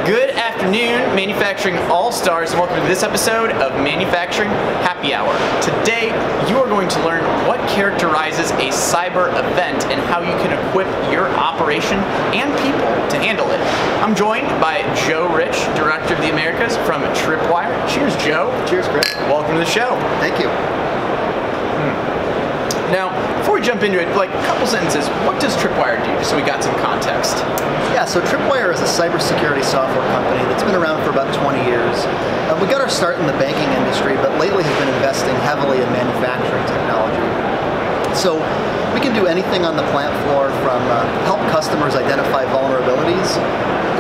Good afternoon, manufacturing all-stars, and welcome to this episode of Manufacturing Happy Hour. Today, you are going to learn what characterizes a cyber event and how you can equip your operation and people to handle it. I'm joined by Joe Rich, Director of the Americas from Tripwire. Cheers, Joe. Cheers, Chris. Welcome to the show. Thank you. Now, before we jump into it, like a couple sentences, what does Tripwire do, just so we got some context? Yeah, so Tripwire is a cybersecurity software company that's been around for about 20 years. We got our start in the banking industry, but lately have been investing heavily in manufacturing technology. So we can do anything on the plant floor, from help customers identify vulnerabilities,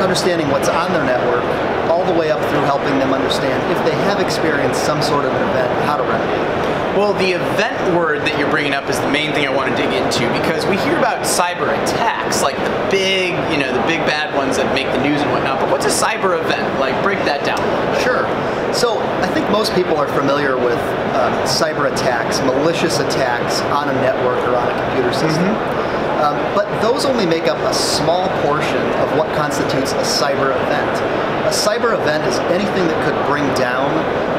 understanding what's on their network, all the way up through helping them understand if they have experienced some sort of an event, how to remedy it. Well, the event word that you're bringing up is the main thing I want to dig into, because we hear about cyber attacks, like the big bad ones that make the news and whatnot, but what's a cyber event? Like, break that down. Sure. So I think most people are familiar with cyber attacks, malicious attacks on a network or on a computer system. But those only make up a small portion of what constitutes a cyber event. A cyber event is anything that could bring down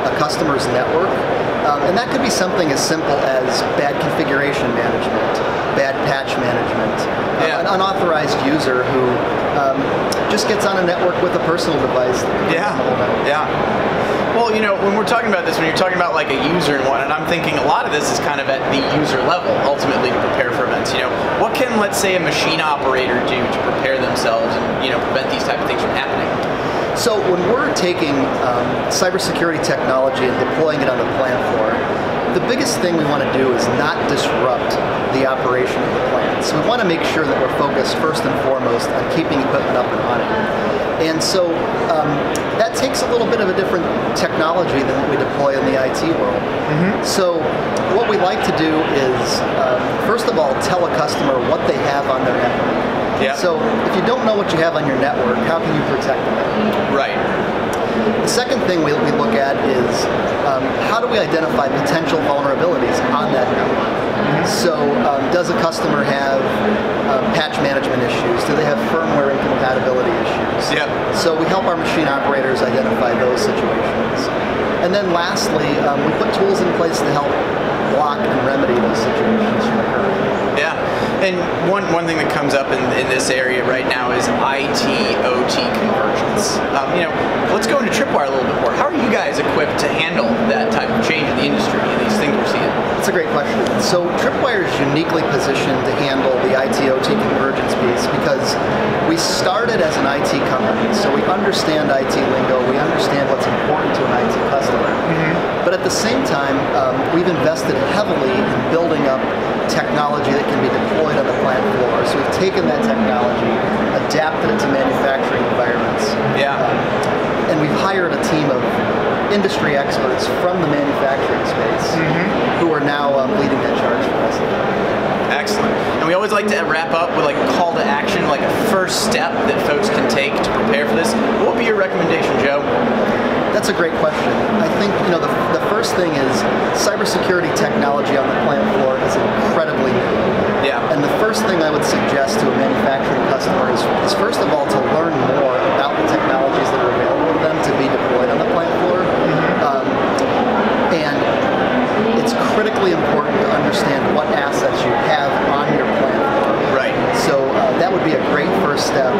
a customer's network. And that could be something as simple as bad configuration management, bad patch management, an unauthorized user who just gets on a network with a personal device. Well, you know, when we're talking about this, when you're talking about like a user and whatnot, I'm thinking a lot of this is kind of at the user level, ultimately, to prepare for events. You know, what can, let's say, a machine operator do to prepare themselves and, you know, prevent these type of things from happening? So when we're taking cybersecurity technology and deploying it on the plant floor, the biggest thing we want to do is not disrupt the operation of the plant. So we want to make sure that we're focused first and foremost on keeping equipment up and running. And so that takes a little bit of a different technology than what we deploy in the IT world. So what we like to do is, first of all, tell a customer what they have on their network. So if you don't know what you have on your network, how can you protect it? Right. The second thing we look at is how do we identify potential vulnerabilities on that network? So does a customer have patch management issues? Do they have firmware incompatibility issues? So we help our machine operators identify those situations. And then lastly, we put tools in place to help block and remedy those situations from occurring. And one thing that comes up in this area right now is IT-OT convergence. You know, let's go into Tripwire a little bit more. How are you guys equipped to handle that type of change in the industry and these things we're seeing? That's a great question. So Tripwire is uniquely positioned to handle the IT-OT convergence piece because we started as an IT company, so we understand IT lingo, we understand what's important to an IT customer. But at the same time, we've invested heavily in building up technology that can be deployed on the plant floor. So we've taken that technology, adapted it to manufacturing environments, and we've hired a team of industry experts from the manufacturing space who are now leading that charge for us. Excellent. And we always like to wrap up with like a call to action, like a first step that folks can take to prepare for this. What would be your recommendation, Joe? That's a great question. I think, you know, the first thing is cybersecurity technology on the plant floor is incredibly new. And the first thing I would suggest to a manufacturing customer is first of all to learn more about the technologies that are available to them to be deployed on the plant floor. And it's critically important to understand what assets you have on your plant floor. Right. So that would be a great first step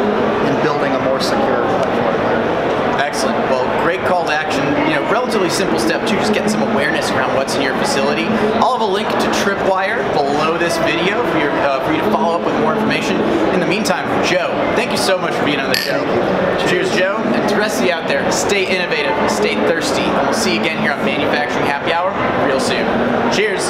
in building a more secure plant floor environment. Excellent. Well, great call to action. You know, relatively simple step too, just getting some awareness around what's in your facility. I'll have a link to Tripwire below this video for you to follow up with more information. In the meantime, Joe, thank you so much for being on the show. Cheers, Joe. And to the rest of you out there, stay innovative, stay thirsty, and we'll see you again here on Manufacturing Happy Hour real soon. Cheers.